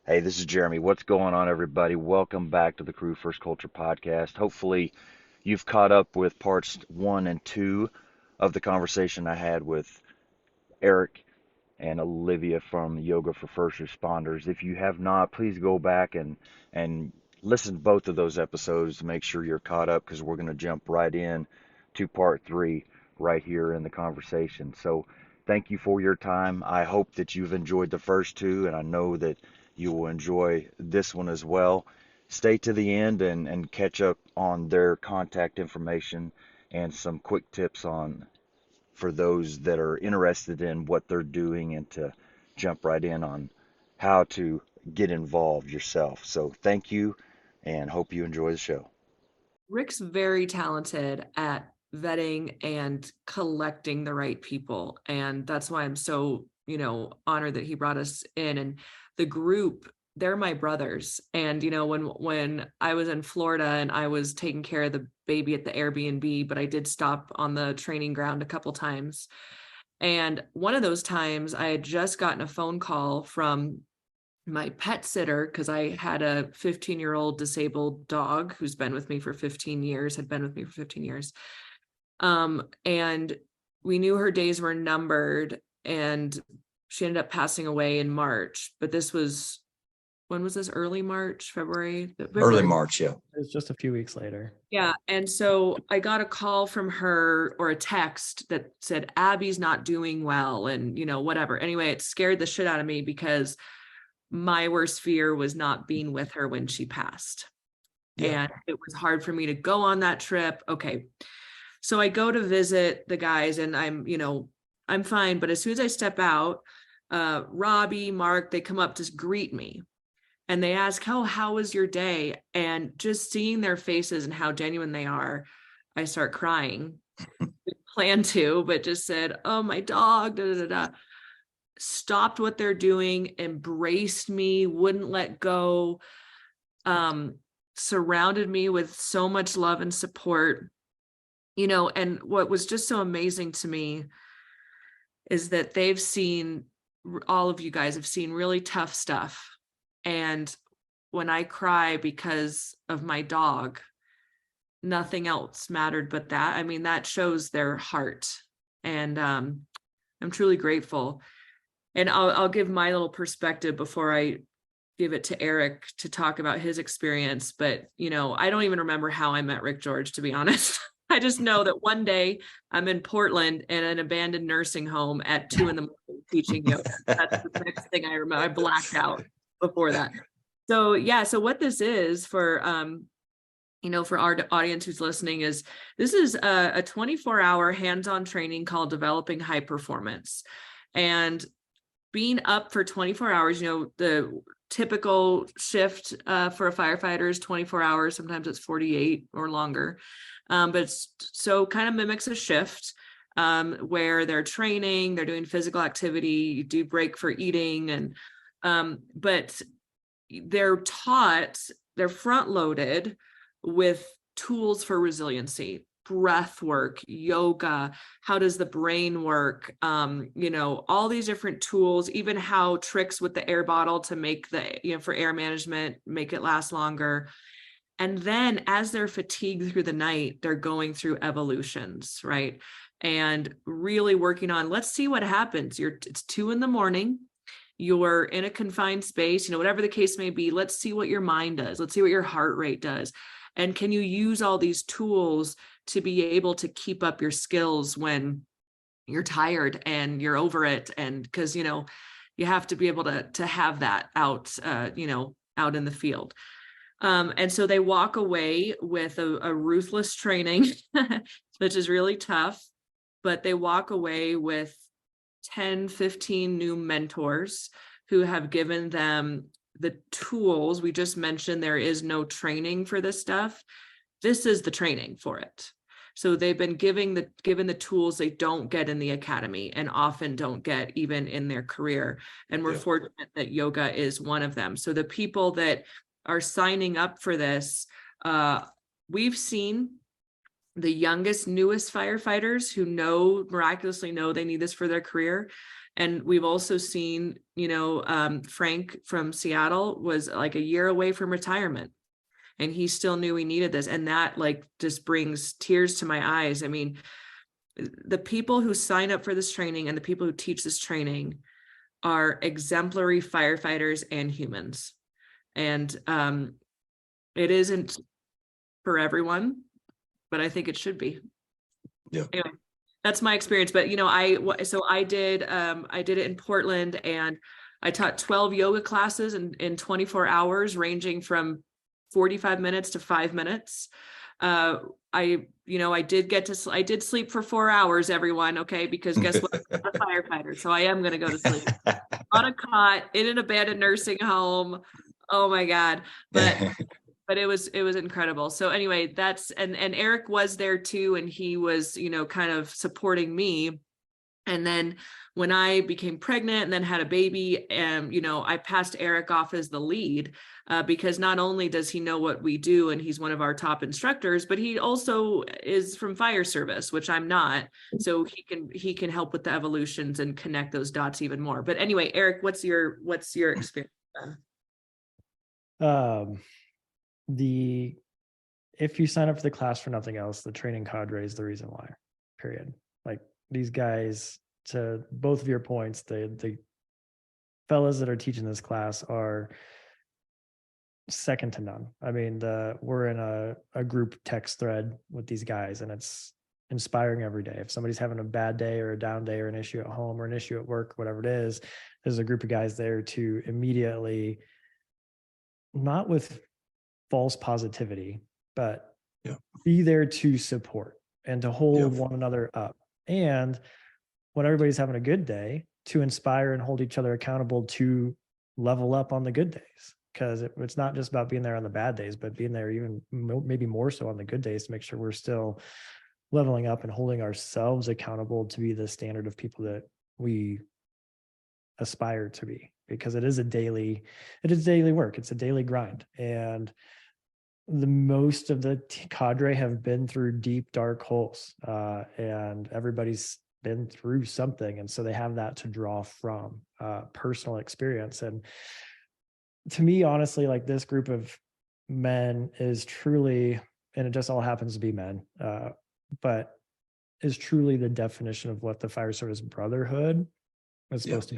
Hey, this is Jeremy. What's going on, everybody? Welcome back to the Crew First Culture podcast. Hopefully, you've caught up with parts one and two of the conversation I had with Eric and Olivia from Yoga for First Responders. If you have not, please go back and listen to both of those episodes to make sure you're caught up because we're going to jump right in to part three right here in the conversation. So, thank you for your time. I hope that you've enjoyed the first two, and I know that you will enjoy this one as well. Stay to the end and catch up on their contact information and some quick tips on for those that are interested in what they're doing and to jump right in on how to get involved yourself. So thank you and hope you enjoy the show. Rick's very talented at vetting and collecting the right people. And that's why I'm so, honored that he brought us in. And the group, they're my brothers. And, when I was in Florida and I was taking care of the baby at the Airbnb, but I did stop on the training ground a couple times. And one of those times I had just gotten a phone call from my pet sitter, because I had a 15-year-old disabled dog who's been with me for 15 years, had been with me for 15 years. And we knew her days were numbered and she ended up passing away in March. But this was, when was this? Early March, February? Early March, yeah. It was just a few weeks later. Yeah. And so I got a call from her or a text that said, Abby's not doing well and, whatever. Anyway, it scared the shit out of me because my worst fear was not being with her when she passed. Yeah. And it was hard for me to go on that trip. Okay. So I go to visit the guys and I'm fine. But as soon as I step out, Robbie, Mark, they come up to greet me and they ask, how was your day? And just seeing their faces and how genuine they are, I start crying. Plan to, but just said, oh, my dog, da, da, da, da. Stopped what they're doing, embraced me, wouldn't let go, surrounded me with so much love and support, and what was just so amazing to me is that all of you guys have seen really tough stuff. And when I cry because of my dog, nothing else mattered but that. I mean, that shows their heart. And I'm truly grateful. And I'll give my little perspective before I give it to Eric to talk about his experience. But, I don't even remember how I met Rick George, to be honest. I just know that one day I'm in Portland in an abandoned nursing home at 2 a.m. teaching yoga. That's the next thing I remember. I blacked out before that. So, yeah. So what this is for, for our audience who's listening this is a 24-hour hands-on training called Developing High Performance. And being up for 24 hours, the typical shift for a firefighter is 24 hours. Sometimes it's 48 or longer. But it's so kind of mimics a shift where they're training, they're doing physical activity, you do break for eating. But they're front loaded with tools for resiliency. Breath work, yoga, how does the brain work, all these different tools, even how tricks with the air bottle to make for air management, make it last longer. And then as they're fatigued through the night, they're going through evolutions, right? And really working on, let's see what happens. It's 2 a.m. You're in a confined space, whatever the case may be. Let's see what your mind does. Let's see what your heart rate does. And can you use all these tools to be able to keep up your skills when you're tired and you're over it? And because, you have to be able to have that out, out in the field. And so they walk away with a ruthless training, which is really tough, but they walk away with 10, 15 new mentors who have given them the tools. We just mentioned there is no training for this stuff. This is the training for it. So they've been given the tools they don't get in the academy and often don't get even in their career. And we're fortunate that yoga is one of them. So the people that are signing up for this, we've seen the youngest, newest firefighters who miraculously know they need this for their career. And we've also seen, Frank from Seattle was like a year away from retirement, and he still knew he needed this. And that like just brings tears to my eyes. I mean, the people who sign up for this training and the people who teach this training are exemplary firefighters and humans. And it isn't for everyone, but I think it should be. Yeah. Anyway, that's my experience. But I did it in Portland, and I taught 12 yoga classes in 24 hours, ranging from 45 minutes to 5 minutes. I did sleep for 4 hours, everyone. Okay. Because guess what? I'm a firefighter. So I am going to go to sleep on a cot in an abandoned nursing home. Oh my God. But it was incredible. So anyway, and Eric was there too. And he was, kind of supporting me. And then when I became pregnant and then had a baby, I passed Eric off as the lead, because not only does he know what we do and he's one of our top instructors, but he also is from fire service, which I'm not. So he can help with the evolutions and connect those dots even more. But anyway, Eric, what's your experience then? If you sign up for the class for nothing else, the training cadre is the reason why, period. Like these guys, to both of your points, the fellas that are teaching this class are second to none. I mean, we're in a group text thread with these guys, and it's inspiring every day. If somebody's having a bad day or a down day or an issue at home or an issue at work, whatever it is, there's a group of guys there to immediately, not with false positivity, but be there to support and to hold one another up. And when everybody's having a good day, to inspire and hold each other accountable to level up on the good days. Because it's not just about being there on the bad days, but being there even maybe more so on the good days to make sure we're still leveling up and holding ourselves accountable to be the standard of people that we aspire to be. Because it is daily work. It's a daily grind. And the most of the cadre have been through deep, dark holes, and everybody's been through something. And so they have that to draw from, personal experience. And to me, honestly, like this group of men is truly, and it just all happens to be men, but is truly the definition of what the fire service brotherhood is supposed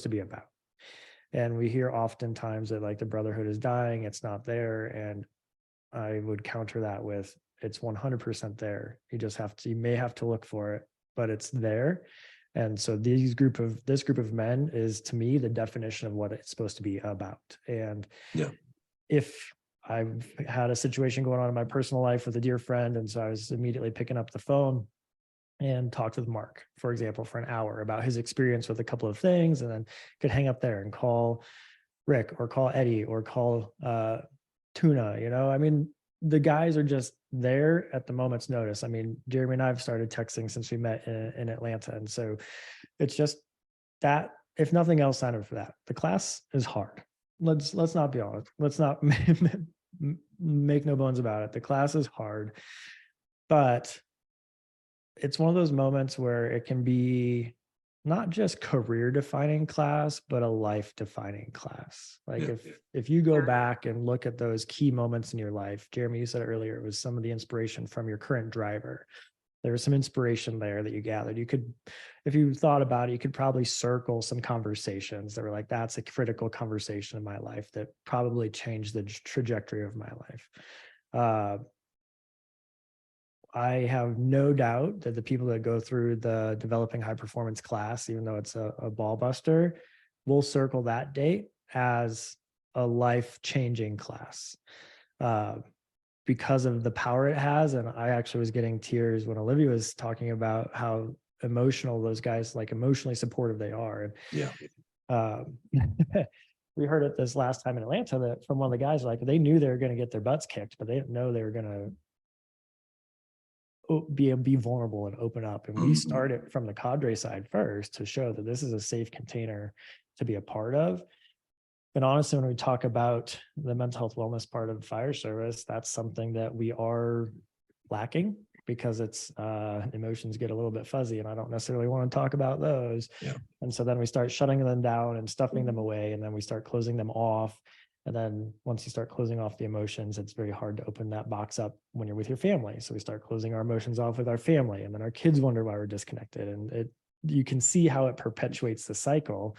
to be about. And we hear oftentimes that like the brotherhood is dying, it's not there. And I would counter that with, it's 100% there. You may have to look for it, but it's there. And so this group of men is, to me, the definition of what it's supposed to be about. And if I've had a situation going on in my personal life with a dear friend, and so I was immediately picking up the phone and talked with Mark, for example, for an hour about his experience with a couple of things, and then could hang up there and call Rick or call Eddie or call Tuna. I mean, the guys are just there at the moment's notice. I mean, Jeremy and I have started texting since we met in Atlanta. And so it's just that, if nothing else, sign up for that. The class is hard. Let's not be honest. Let's not make no bones about it. The class is hard, but it's one of those moments where it can be not just career defining class, but a life defining class. Like if you go back and look at those key moments in your life, Jeremy, you said it earlier, it was some of the inspiration from your current driver. There was some inspiration there that you gathered. You could, if you thought about it, you could probably circle some conversations that were like, that's a critical conversation in my life that probably changed the trajectory of my life. I have no doubt that the people that go through the developing high performance class, even though it's a ball buster, will circle that date as a life-changing class, because of the power it has. And I actually was getting tears when Olivia was talking about how emotional those guys, like emotionally supportive they are. And we heard it this last time in Atlanta that from one of the guys, like they knew they were going to get their butts kicked, but they didn't know they were going to be vulnerable and open up. And we started from the cadre side first to show that this is a safe container to be a part of. And honestly, when we talk about the mental health wellness part of the fire service, that's something that we are lacking. because it's emotions get a little bit fuzzy and I don't necessarily want to talk about those. Yeah. And so then we start shutting them down and stuffing them away, and then we start closing them off. And then once you start closing off the emotions, it's very hard to open that box up when you're with your family. So we start closing our emotions off with our family, and then our kids wonder why we're disconnected. And you can see how it perpetuates the cycle.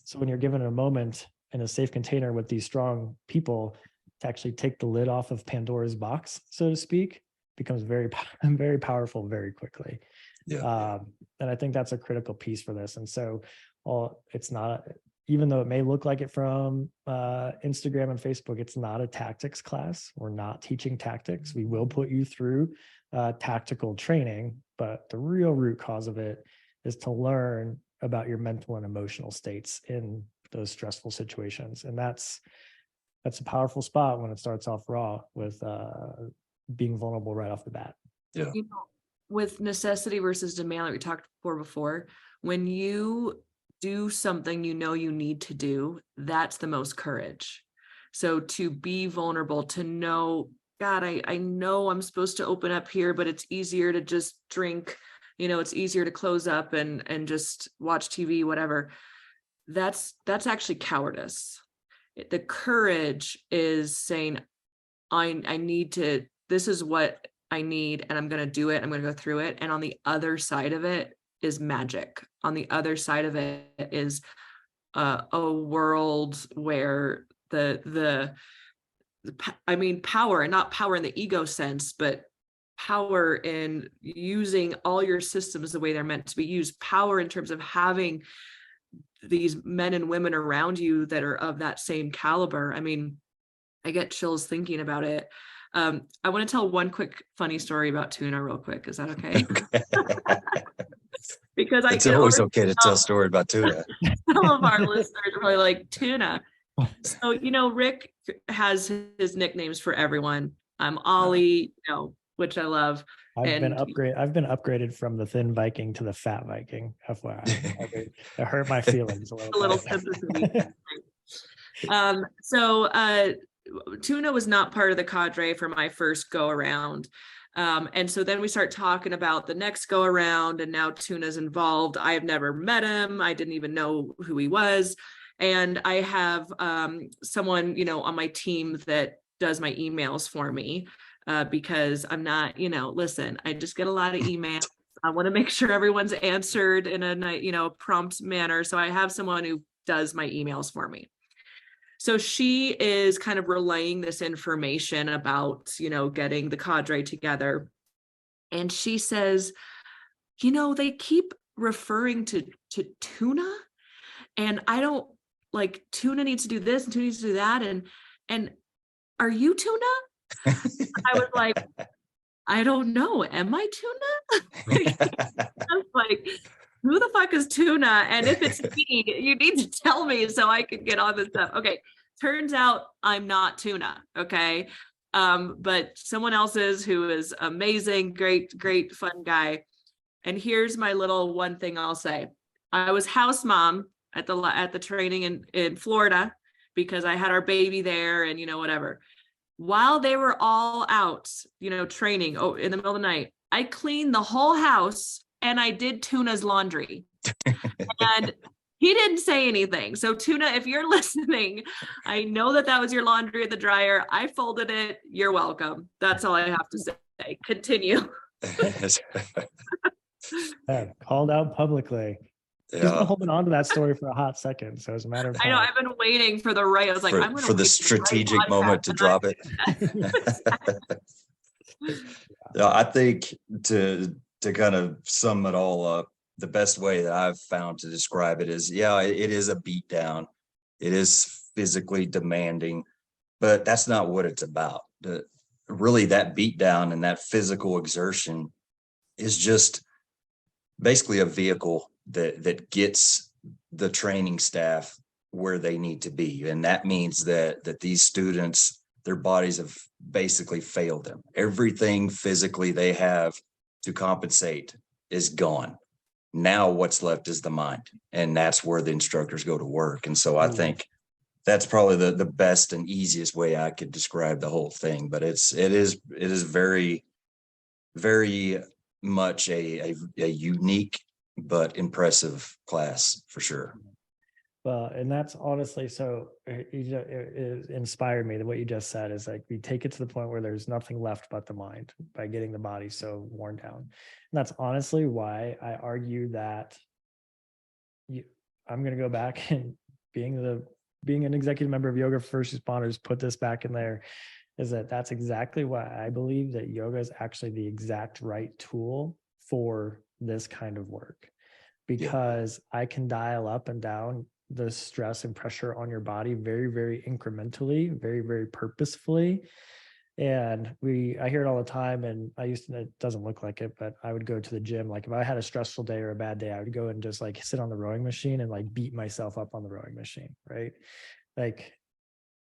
So when you're given a moment in a safe container with these strong people to actually take the lid off of Pandora's box, so to speak, becomes very, very powerful very quickly. Yeah. And I think that's a critical piece for this. And so it's not, even though it may look like it from Instagram and Facebook, it's not a tactics class. We're not teaching tactics. We will put you through tactical training, but the real root cause of it is to learn about your mental and emotional states in those stressful situations. And that's a powerful spot when it starts off raw with being vulnerable right off the bat. Yeah. You know, with necessity versus demand, like we talked before, when you do something you know you need to do, that's the most courage. So to be vulnerable, to know, God, I know I'm supposed to open up here, but it's easier to just drink, it's easier to close up and just watch TV, whatever. That's actually cowardice. The courage is saying, I need to, this is what I need, and I'm going to do it. I'm going to go through it. And on the other side of it is magic. On the other side of it is a world where power, and not power in the ego sense, but power in using all your systems the way they're meant to be used, power in terms of having these men and women around you that are of that same caliber. I mean, I get chills thinking about it. I want to tell one quick funny story about tuna real quick. Is that okay? Because it's always okay to tell a story about tuna. Some of our listeners are probably like, tuna. So, Rick has his nicknames for everyone. I'm Ollie, which I love. I've been upgraded from the thin Viking to the fat Viking. FYI, it hurt my feelings a little sympathy. So tuna was not part of the cadre for my first go around. And so then we start talking about the next go around, and now Tuna's involved. I have never met him. I didn't even know who he was. And I have someone, on my team that does my emails for me because I'm not, listen, I just get a lot of emails. I want to make sure everyone's answered in a prompt manner. So I have someone who does my emails for me. So she is kind of relaying this information about, getting the cadre together. And she says, they keep referring to tuna, and I don't like, tuna needs to do this and tuna needs to do that. And are you tuna? I was like, I don't know. Am I tuna? I was like, who the fuck is tuna? And if it's me, you need to tell me so I can get on this stuff. Okay. Turns out I'm not tuna. Okay. But someone else is, who is amazing, great, fun guy. And here's my little one thing I'll say. I was house mom at the training in Florida because I had our baby there and, whatever. While they were all out, training in the middle of the night, I cleaned the whole house and I did Tuna's laundry. And he didn't say anything. So Tuna, if you're listening, I know that was your laundry at the dryer. I folded it. You're welcome. That's all I have to say. Continue. Called out publicly. He's been holding on to that story for a hot second. So as a matter of time. I know, I've been waiting for the right. I was like, I'm going for the strategic moment to drop it. I think to kind of sum it all up, the best way that I've found to describe it is, it is a beat down. It is physically demanding, but that's not what it's about. Really, that beat down and that physical exertion is just basically a vehicle that gets the training staff where they need to be. And that means that these students, their bodies have basically failed them. Everything physically they have to compensate is gone. Now what's left is the mind, and that's where the instructors go to work. And so I think that's probably the best and easiest way I could describe the whole thing. But it is very very much a unique but impressive class for sure. Well, and that's honestly, so it inspired me that what you just said is like, we take it to the point where there's nothing left but the mind by getting the body so worn down. And that's honestly why I argue that I'm going to go back and being an executive member of Yoga for First Responders, put this back in there, is that's exactly why I believe that yoga is actually the exact right tool for this kind of work, because I can dial up and down the stress and pressure on your body very, very incrementally, very, very purposefully. And I hear it all the time, and it doesn't look like it, but I would go to the gym. Like if I had a stressful day or a bad day, I would go and just like sit on the rowing machine and like beat myself up on the rowing machine. Right. Like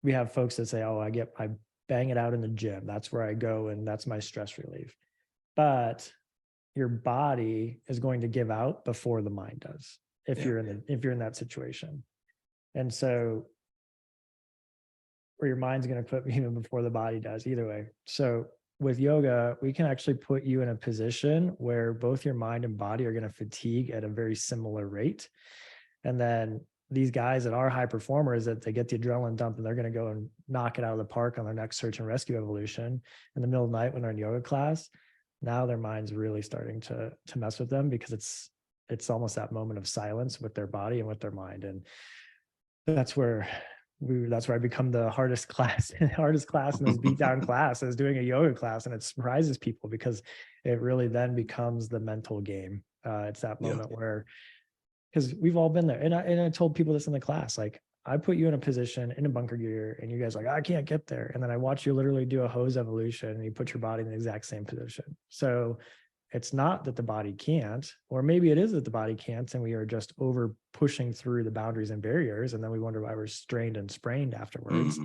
we have folks that say, oh, I bang it out in the gym. That's where I go. And that's my stress relief. But your body is going to give out before the mind does, if you're in that situation. And so, or your mind's going to put even before the body does, either way. So with yoga, we can actually put you in a position where both your mind and body are going to fatigue at a very similar rate. And then these guys that are high performers, that they get the adrenaline dump and they're going to go and knock it out of the park on their next search and rescue evolution in the middle of the night when they're in yoga class. Now their mind's really starting to mess with them, because it's almost that moment of silence with their body and with their mind. And that's where I become the hardest class in this beat down class, is doing a yoga class. And it surprises people because it really then becomes the mental game. It's that moment where, because we've all been there. And I told people this in the class, like I put you in a position in a bunker gear and you guys are like, I can't get there. And then I watch you literally do a hose evolution and you put your body in the exact same position. So it's not that the body can't, or maybe it is that the body can't, and we are just over pushing through the boundaries and barriers. And then we wonder why we're strained and sprained afterwards,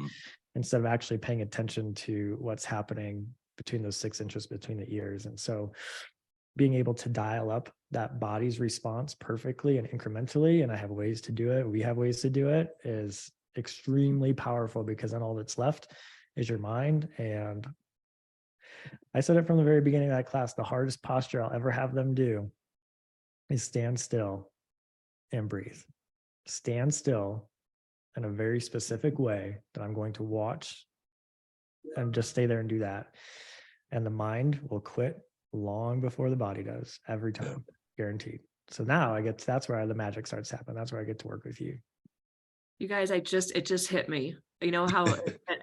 instead of actually paying attention to what's happening between those 6 inches between the ears. And so being able to dial up that body's response perfectly and incrementally, and I have ways to do it, we have ways to do it, is extremely powerful, because then all that's left is your mind. And I said it from the very beginning of that class, the hardest posture I'll ever have them do is stand still and breathe. Stand still in a very specific way that I'm going to watch, and just stay there and do that. And the mind will quit long before the body does, every time, guaranteed. So now that's where the magic starts happening. That's where I get to work with you. You guys, it just hit me. You know how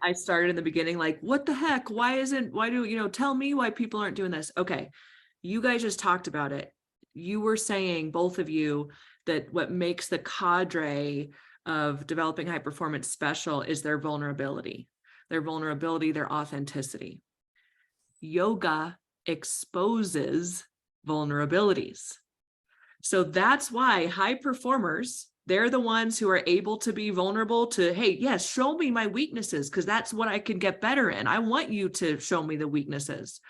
I started in the beginning, like, what the heck? Tell me why people aren't doing this. Okay. You guys just talked about it. You were saying, both of you, that what makes the cadre of developing high performance special is their vulnerability, their authenticity. Yoga exposes vulnerabilities. So that's why high performers, they're the ones who are able to be vulnerable to, hey, yes, show me my weaknesses, because that's what I can get better in. I want you to show me the weaknesses.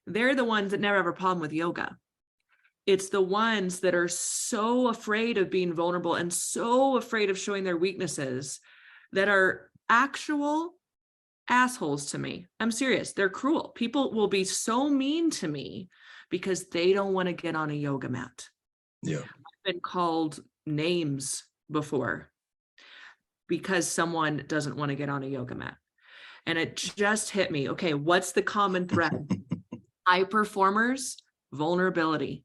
They're the ones that never have a problem with yoga. It's the ones that are so afraid of being vulnerable and so afraid of showing their weaknesses that are actual assholes to me. I'm serious. They're cruel. People will be so mean to me because they don't want to get on a yoga mat. Yeah. I've been called names before because someone doesn't want to get on a yoga mat. And it just hit me. Okay, what's the common thread? High performers, vulnerability.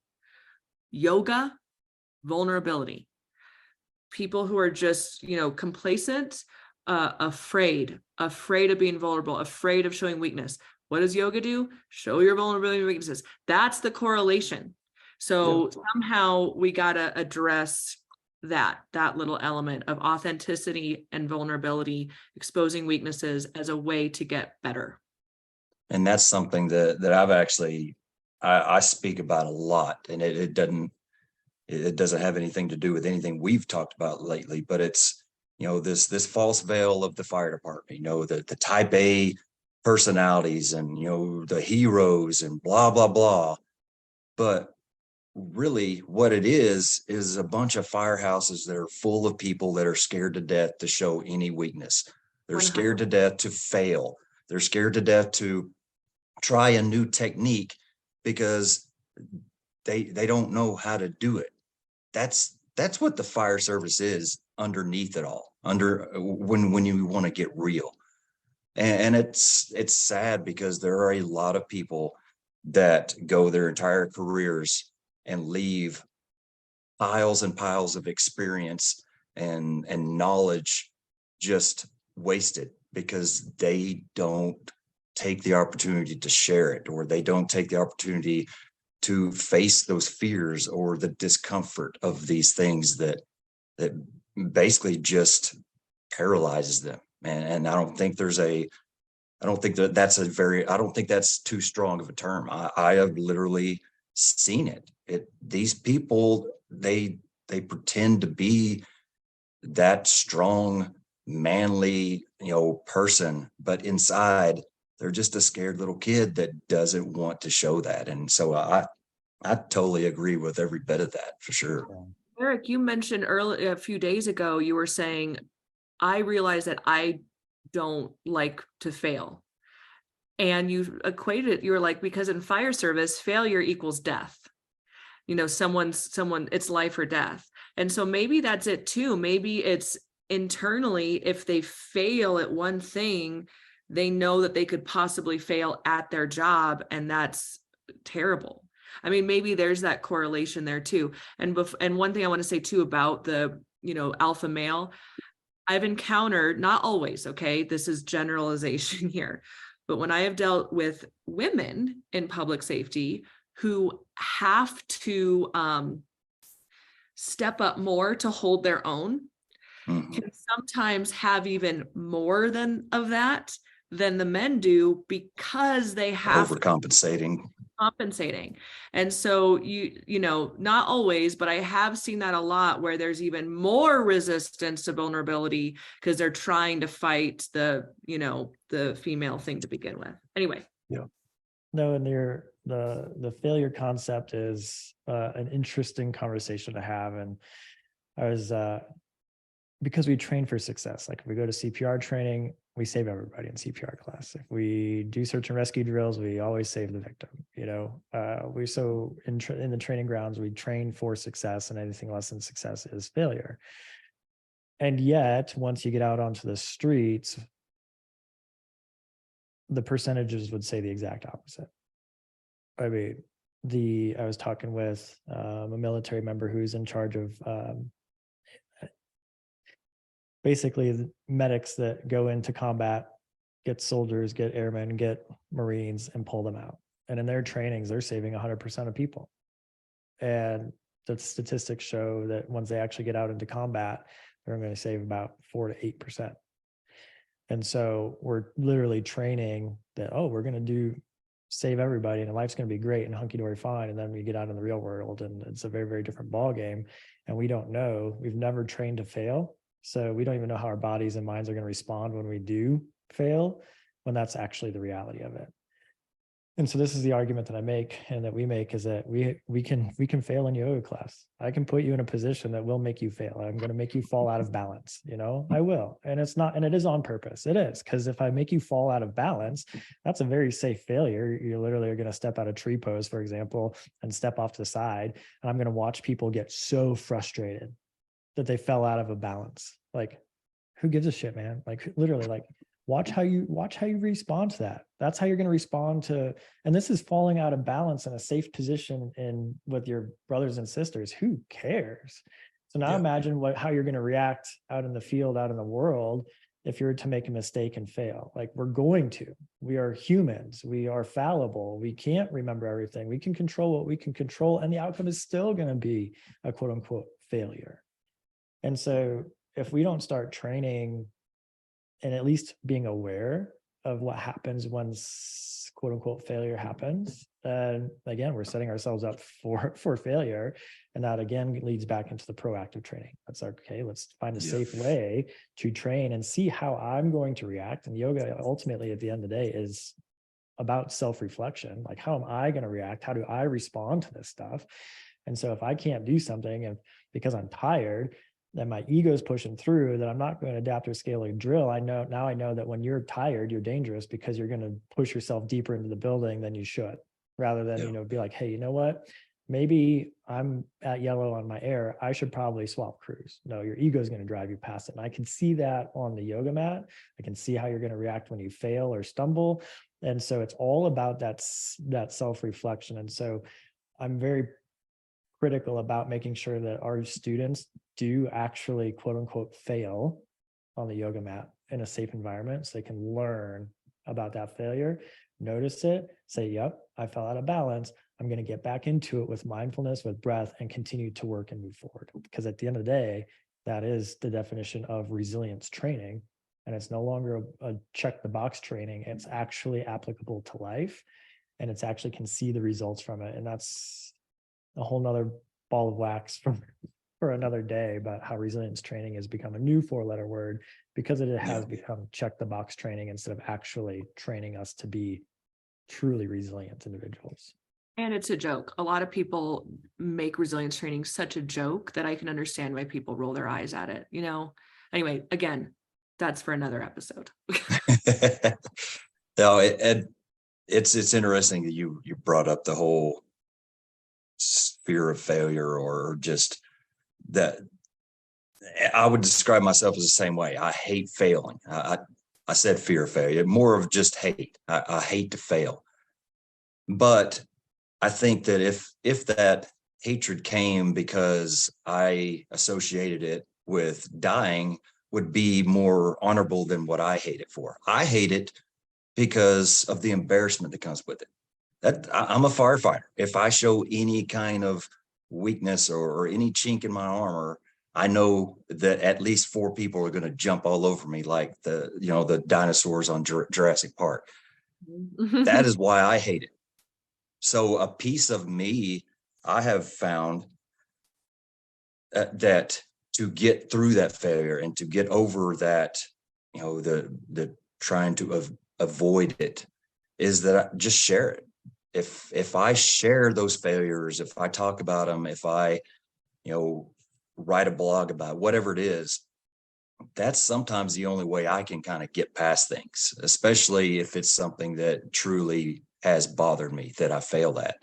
Yoga, vulnerability. People who are just, complacent, afraid of being vulnerable, afraid of showing weakness. What does yoga do? Show your vulnerability and weaknesses. That's the correlation. So somehow we got to address that little element of authenticity and vulnerability, exposing weaknesses as a way to get better. And that's something that I've actually, I speak about a lot, and it doesn't have anything to do with anything we've talked about lately, but it's, this false veil of the fire department, the type A personalities and, the heroes and blah, blah, blah. But really what it is a bunch of firehouses that are full of people that are scared to death to show any weakness. They're 100%. scared to death to fail. They're scared to death to try a new technique because they don't know how to do it. That's what the fire service is underneath it all, when you want to get real. And it's sad because there are a lot of people that go their entire careers and leave piles and piles of experience and knowledge just wasted because they don't take the opportunity to share it, or they don't take the opportunity to face those fears or the discomfort of these things that basically just paralyzes them. And I don't think that's too strong of a term. I have literally seen it. These people, they pretend to be that strong, manly, person, but inside they're just a scared little kid that doesn't want to show that. And so I totally agree with every bit of that, for sure. Eric, you mentioned a few days ago, you were saying, I realize that I don't like to fail. And you equated it, you were like, because in fire service, failure equals death. Someone, it's life or death. And so maybe that's it too. Maybe it's internally, if they fail at one thing, they know that they could possibly fail at their job, and that's terrible. I mean, maybe there's that correlation there too. And one thing I want to say too about the, alpha male, I've encountered, not always, okay, this is generalization here, but when I have dealt with women in public safety who have to step up more to hold their own, can sometimes have even more of that than the men do, because they have overcompensating. And so not always, but I have seen that a lot, where there's even more resistance to vulnerability because they're trying to fight the female thing to begin with. Anyway. Yeah. No, and the failure concept is an interesting conversation to have. And I was because we train for success. Like if we go to CPR training, we save everybody in CPR class. If we do search and rescue drills, we always save the victim. In the training grounds, we train for success, and anything less than success is failure. And yet, once you get out onto the streets, the percentages would say the exact opposite. I mean, I was talking with a military member who's in charge of basically the medics that go into combat, get soldiers, get airmen, get Marines, and pull them out. And in their trainings, they're saving 100% of people. And the statistics show that once they actually get out into combat, they're going to save about 4 to 8%. And so we're literally training that, we're going to save everybody and life's going to be great and hunky-dory fine. And then we get out in the real world and it's a very, very different ball game. And we don't know, we've never trained to fail. So we don't even know how our bodies and minds are going to respond when we do fail, when that's actually the reality of it. And so this is the argument that I make and that we make, is that we can fail in yoga class. I can put you in a position that will make you fail. I'm going to make you fall out of balance. I will. And it is on purpose. It is, because if I make you fall out of balance, that's a very safe failure. You literally are going to step out of tree pose, for example, and step off to the side. And I'm going to watch people get so frustrated that they fell out of a balance. Like, who gives a shit, man? Like, literally, like, watch how you respond to that. That's how you're going to respond to, and this is falling out of balance in a safe position with your brothers and sisters. Who cares? So now imagine how you're going to react out in the field, out in the world, if you're to make a mistake and fail. Like, we are humans. We are fallible. We can't remember everything. We can control what we can control, and the outcome is still going to be a quote unquote failure. And so if we don't start training and at least being aware of what happens when quote unquote failure happens, then again, we're setting ourselves up for failure. And that again leads back into the proactive training. That's okay. Let's find a safe way to train and see how I'm going to react. And yoga ultimately at the end of the day is about self-reflection. Like, how am I going to react? How do I respond to this stuff? And so if I can't do something, and because I'm tired, then my ego is pushing through, that I'm not going to adapt to a scalar drill. I know that when you're tired, you're dangerous, because you're going to push yourself deeper into the building than you should, rather than, Yeah. be like, hey, you know what? Maybe I'm at yellow on my air. I should probably swap crews. No, your ego is going to drive you past it. And I can see that on the yoga mat. I can see how you're going to react when you fail or stumble. And so it's all about that self-reflection. And so I'm very critical about making sure that our students do actually, quote unquote, fail on the yoga mat in a safe environment so they can learn about that failure, notice it, say, yep, I fell out of balance. I'm going to get back into it with mindfulness, with breath, and continue to work and move forward. Because at the end of the day, that is the definition of resilience training. And it's no longer a check the box training. It's actually applicable to life. And it's actually can see the results from it. And that's a whole nother ball of wax for another day about how resilience training has become a new 4-letter word because it has become check the box training instead of actually training us to be truly resilient individuals. And it's a joke. A lot of people make resilience training such a joke that I can understand why people roll their eyes at it, Anyway, again, that's for another episode. No, it's interesting that you brought up the whole fear of failure, or just that. I would describe myself as the same way. I hate failing. I said fear of failure, more of just hate. I hate to fail. But I think that if that hatred came because I associated it with dying, would be more honorable than what I hate it for. I hate it because of the embarrassment that comes with it. I'm a firefighter. If I show any kind of weakness or any chink in my armor, I know that at least 4 people are going to jump all over me like the dinosaurs on Jurassic Park. That is why I hate it. So a piece of me, I have found that to get through that failure and to get over that, the trying to avoid it, is that I just share it. If I share those failures, if I talk about them, if I, write a blog about whatever it is, that's sometimes the only way I can kind of get past things, especially if it's something that truly has bothered me that I failed at.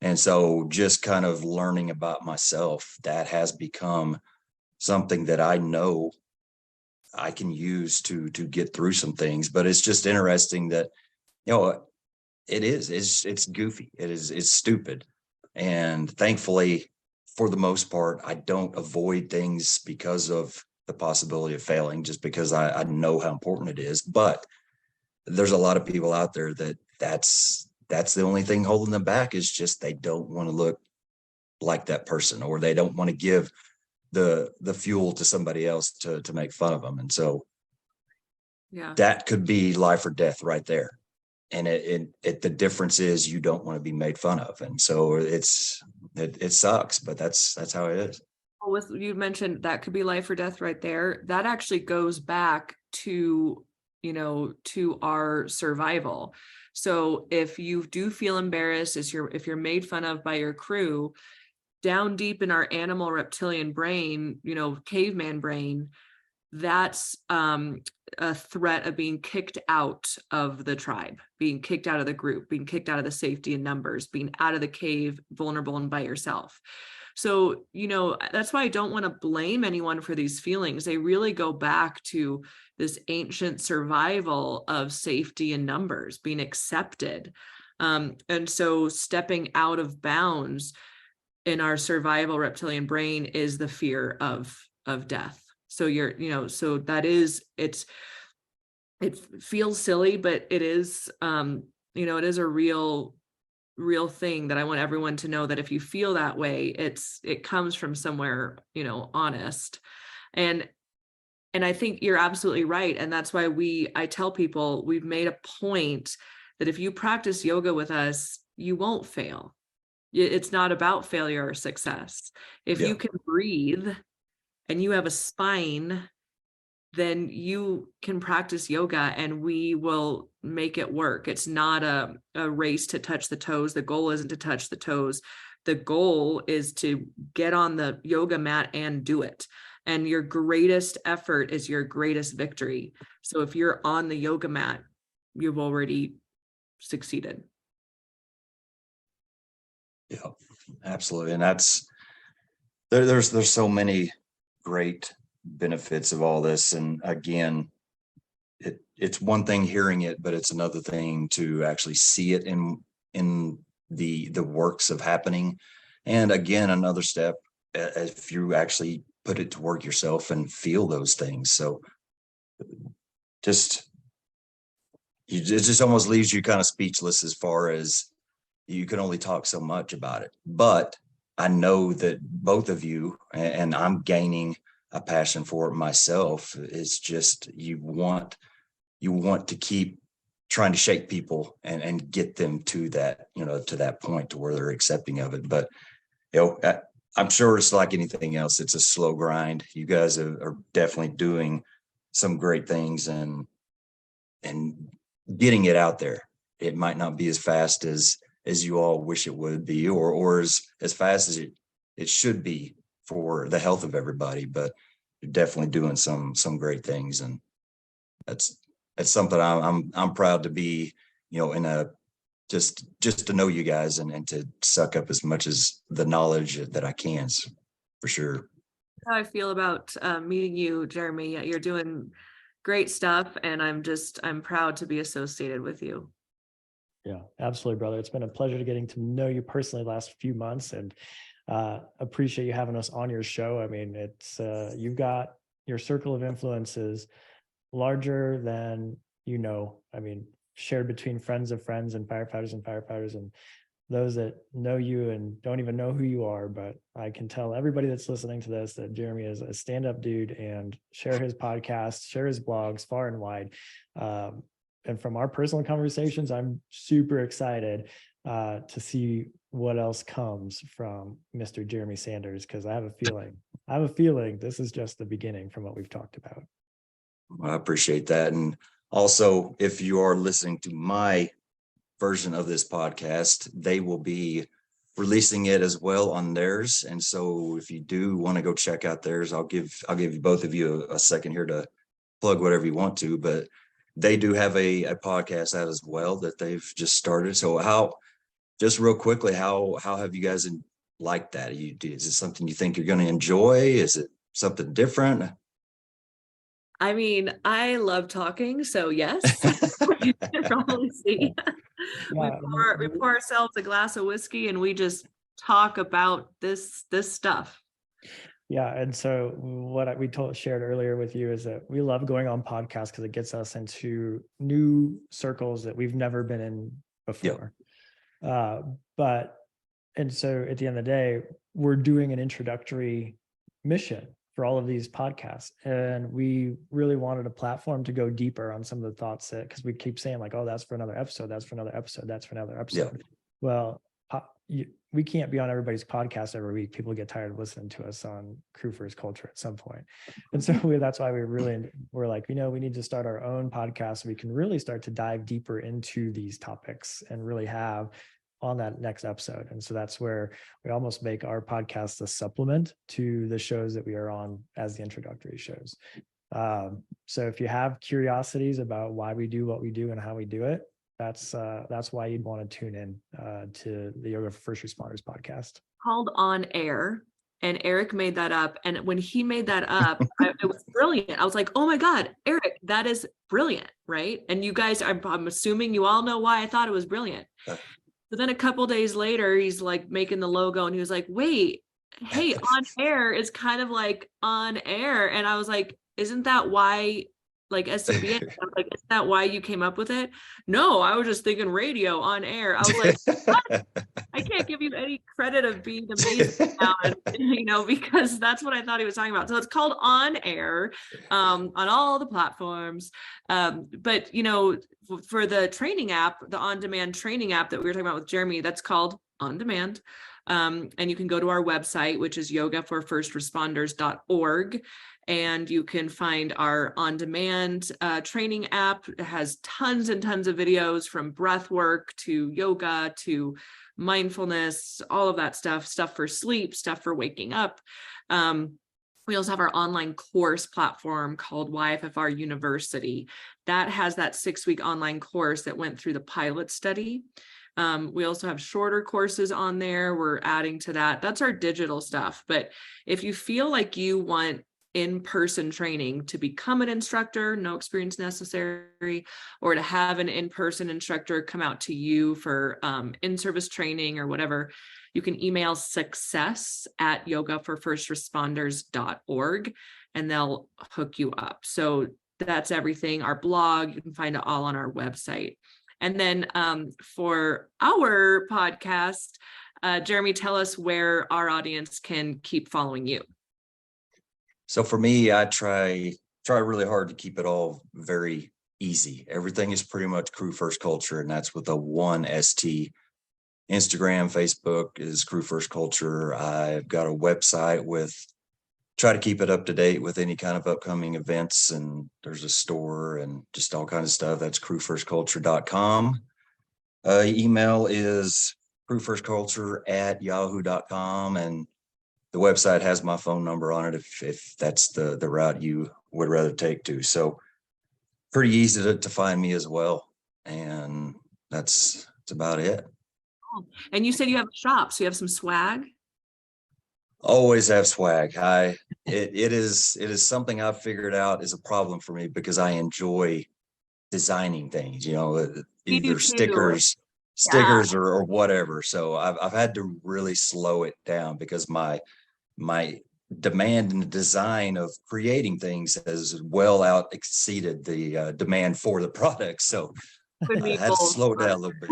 And so just kind of learning about myself, that has become something that I know I can use to get through some things. But it's just interesting that, it's goofy. It's stupid. And thankfully, for the most part, I don't avoid things because of the possibility of failing, just because I know how important it is. But there's a lot of people out there that's the only thing holding them back, is just they don't want to look like that person, or they don't want to give the fuel to somebody else to make fun of them. And so that could be life or death right there. And the difference is you don't want to be made fun of. And so it sucks, but that's how it is. Well, you mentioned that could be life or death right there. That actually goes back to, to our survival. So if you do feel embarrassed, if you're made fun of by your crew, down deep in our animal reptilian brain, caveman brain, that's a threat of being kicked out of the tribe, being kicked out of the group, being kicked out of the safety in numbers, being out of the cave, vulnerable and by yourself. So, that's why I don't want to blame anyone for these feelings. They really go back to this ancient survival of safety in numbers, being accepted. And so stepping out of bounds in our survival reptilian brain is the fear of death. So so that is, it feels silly, but it is, it is a real thing that I want everyone to know, that if you feel that way, it comes from somewhere, honest. And I think you're absolutely right. And that's why I tell people, we've made a point that if you practice yoga with us, you won't fail. It's not about failure or success. If you can breathe and you have a spine, then you can practice yoga and we will make it work. It's not a race to touch the toes. The goal isn't to touch the toes. The goal is to get on the yoga mat and do it. And your greatest effort is your greatest victory. So if you're on the yoga mat, you've already succeeded. Yeah, absolutely. And there's so many great benefits of all this. And again, it's one thing hearing it, but it's another thing to actually see it in the works of happening. And again, another step if you actually put it to work yourself and feel those things. So just it just almost leaves you kind of speechless as far as you can only talk so much about it. But I know that both of you, and I'm gaining a passion for it myself. It's just you want to keep trying to shake people and get them to that, to that point to where they're accepting of it. But I'm sure it's like anything else. It's a slow grind. You guys are definitely doing some great things and getting it out there. It might not be as fast as you all wish it would be, or as fast as it should be for the health of everybody, but you're definitely doing some great things. And that's something I'm proud to be, in a just to know you guys and to suck up as much as the knowledge that I can, for sure. How I feel about meeting you, Jeremy. You're doing great stuff, and I'm proud to be associated with you. Yeah, absolutely, brother. It's been a pleasure getting to know you personally the last few months, and appreciate you having us on your show. I mean, it's you've got your circle of influences larger than I mean, shared between friends of friends and firefighters and those that know you and don't even know who you are. But I can tell everybody that's listening to this that Jeremy is a stand-up dude, and share his podcast, share his blogs far and wide. And from our personal conversations, I'm super excited to see what else comes from Mr. Jeremy Sanders, because I have a feeling this is just the beginning from what we've talked about. I appreciate that. And also, if you are listening to my version of this podcast, they will be releasing it as well on theirs. And so if you do want to go check out theirs, I'll give both of you a second here to plug whatever you want to, but they do have a podcast out as well that they've just started. So just real quickly, how have you guys liked that? Is it something you think you're going to enjoy? Is it something different? I mean, I love talking, so yes. You can probably see. Yeah, We pour ourselves a glass of whiskey and we just talk about this stuff. Yeah, and so what we shared earlier with you is that we love going on podcasts because it gets us into new circles that we've never been in before. Yep. And so at the end of the day, we're doing an introductory mission for all of these podcasts, and we really wanted a platform to go deeper on some of the thoughts because we keep saying like, oh, that's for another episode, that's for another episode, that's for another episode. Yeah. Well, we can't be on everybody's podcast every week. People get tired of listening to us on Crew First Culture at some point. And so that's why we're like, we need to start our own podcast so we can really start to dive deeper into these topics and really have on that next episode. And so that's where we almost make our podcast a supplement to the shows that we are on as the introductory shows. So if you have curiosities about why we do what we do and how we do it, that's why you'd want to tune in to the Yoga for First Responders podcast. Called On Air, and Eric made that up. And when he made that up, it was brilliant. I was like, oh my God, Eric, that is brilliant, right? And you guys, I'm assuming you all know why I thought it was brilliant. So then a couple days later, he's like making the logo, and he was like, wait, hey, On Air is kind of like on air. And I was like, isn't that why, like SCBA, like, is that why you came up with it? No, I was just thinking radio on air. I was like, what? I can't give you any credit of being amazing now, because that's what I thought he was talking about. So it's called On Air on all the platforms. But for the training app, the on-demand training app that we were talking about with Jeremy, that's called On Demand. And you can go to our website, which is yogaforfirstresponders.org. And you can find our on-demand training app. It has tons and tons of videos, from breath work to yoga to mindfulness, all of that stuff for sleep, stuff for waking up. We also have our online course platform called YFFR University. That has that 6-week online course that went through the pilot study. We also have shorter courses on there. We're adding to that. That's our digital stuff. But if you feel like you want in-person training to become an instructor, no experience necessary, or to have an in-person instructor come out to you for in-service training or whatever, you can email success@yogaforfirstresponders.org and they'll hook you up. So that's everything. Our blog, you can find it all on our website. And then for our podcast, Jeremy, tell us where our audience can keep following you. So for me, I try really hard to keep it all very easy. Everything is pretty much Crew First Culture, and that's with a 1ST. Instagram, Facebook is Crew First Culture. I've got a website try to keep it up to date with any kind of upcoming events, and there's a store and just all kinds of stuff. That's crewfirstculture.com. Email is crewfirstculture@yahoo.com, and the website has my phone number on it if that's the route you would rather take to. So pretty easy to find me as well. And that's about it. And you said you have a shop, so you have some swag? Always have swag. It is something I've figured out is a problem for me because I enjoy designing things, either stickers or whatever. So I've had to really slow it down because my demand in the design of creating things has well out exceeded the demand for the product. So I had to slow it down a little bit.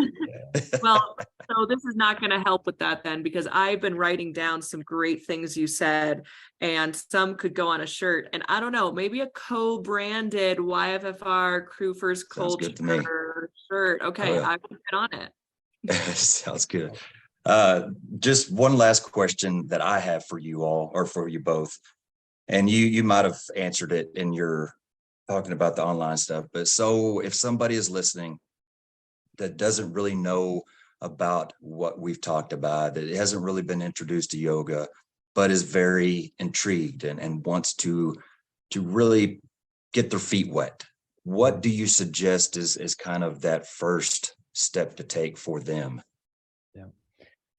Well, so this is not going to help with that then, because I've been writing down some great things you said, and some could go on a shirt. And I don't know, maybe a co-branded YFFR Crew First Culture shirt. Okay, Oh, yeah. I can get on it. Sounds good. Just one last question that I have for you all, or for you both, and you might have answered it in your talking about the online stuff, but so if somebody is listening that doesn't really know about what we've talked about, that hasn't really been introduced to yoga, but is very intrigued and wants to really get their feet wet, what do you suggest is kind of that first step to take for them?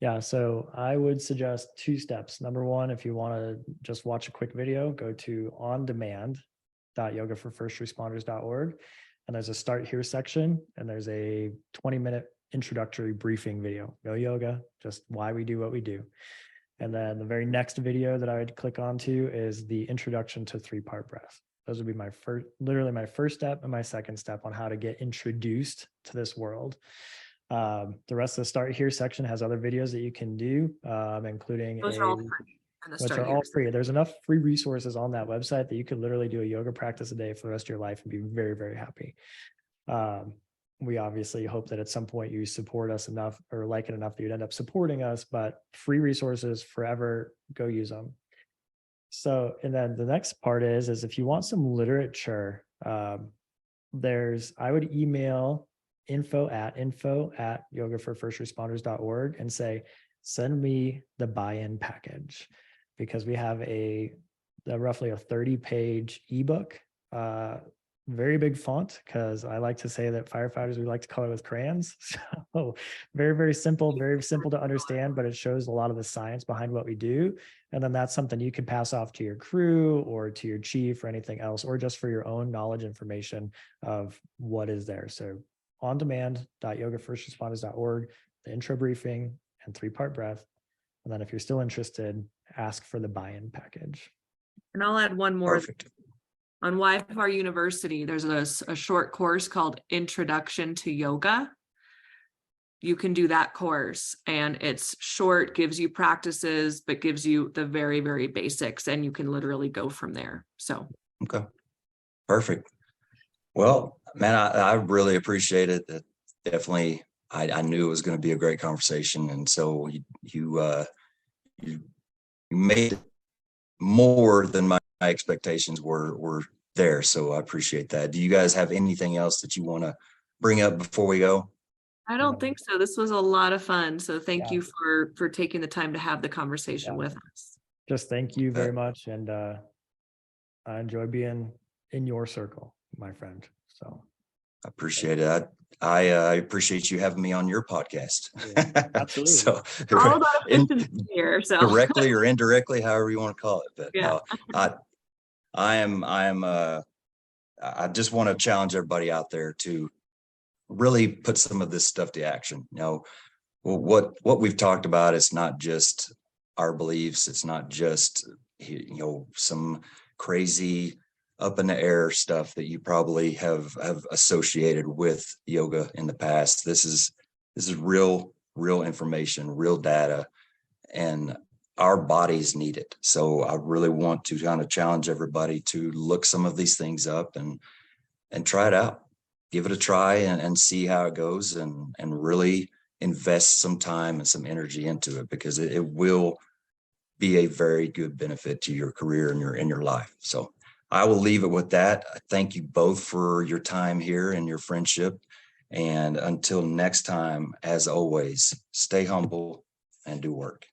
Yeah, so I would suggest 2 steps. Number one, if you want to just watch a quick video, go to ondemand.yogaforfirstresponders.org, and there's a start here section, and there's a 20-minute introductory briefing video. No yoga, just why we do what we do. And then the very next video that I would click onto is the introduction to 3-part breath. Those would be my first step and my second step on how to get introduced to this world. The rest of the start here section has other videos that you can do, including Those are all free. which are all free. There's enough free resources on that website that you could literally do a yoga practice a day for the rest of your life and be very, very happy. We obviously hope that at some point you support us enough or like it enough that you'd end up supporting us, but free resources forever, go use them. So, and then the next part is if you want some literature, I would email info@yogaforfirstresponders.org and say, send me the buy-in package, because we have roughly a 30-page ebook, very big font, because I like to say that firefighters, we like to color with crayons. So very, very simple to understand, but it shows a lot of the science behind what we do. And then that's something you can pass off to your crew or to your chief or anything else, or just for your own knowledge information of what is there. So ondemand.yogaforfirstresponders.org, the intro briefing and 3-part breath. And then if you're still interested, ask for the buy-in package. And I'll add one more. Perfect. On YFFR University, there's a short course called Introduction to Yoga. You can do that course, and it's short, gives you practices, but gives you the very, very basics, and you can literally go from there. So, okay, perfect. Well, man, I really appreciate it. Definitely, I knew it was going to be a great conversation, and so you made more than my expectations were there. So I appreciate that. Do you guys have anything else that you want to bring up before we go? I don't think so. This was a lot of fun. So thank you for taking the time to have the conversation with us. Just thank you very much. And I enjoy being in your circle, my friend. So I appreciate it. I appreciate you having me on your podcast. Yeah, absolutely. So All about in, efficiency here. So directly or indirectly, however you want to call it. But yeah. no, I just want to challenge everybody out there to really put some of this stuff to action. What we've talked about is not just our beliefs. It's not just, some crazy up in the air stuff that you probably have associated with yoga in the past. This is real information, real data, and our bodies need it. So I really want to kind of challenge everybody to look some of these things up and try it out, give it a try and see how it goes, and really invest some time and some energy into it, because it will be a very good benefit to your career and in your life. So I will leave it with that. I thank you both for your time here and your friendship. And until next time, as always, stay humble and do work.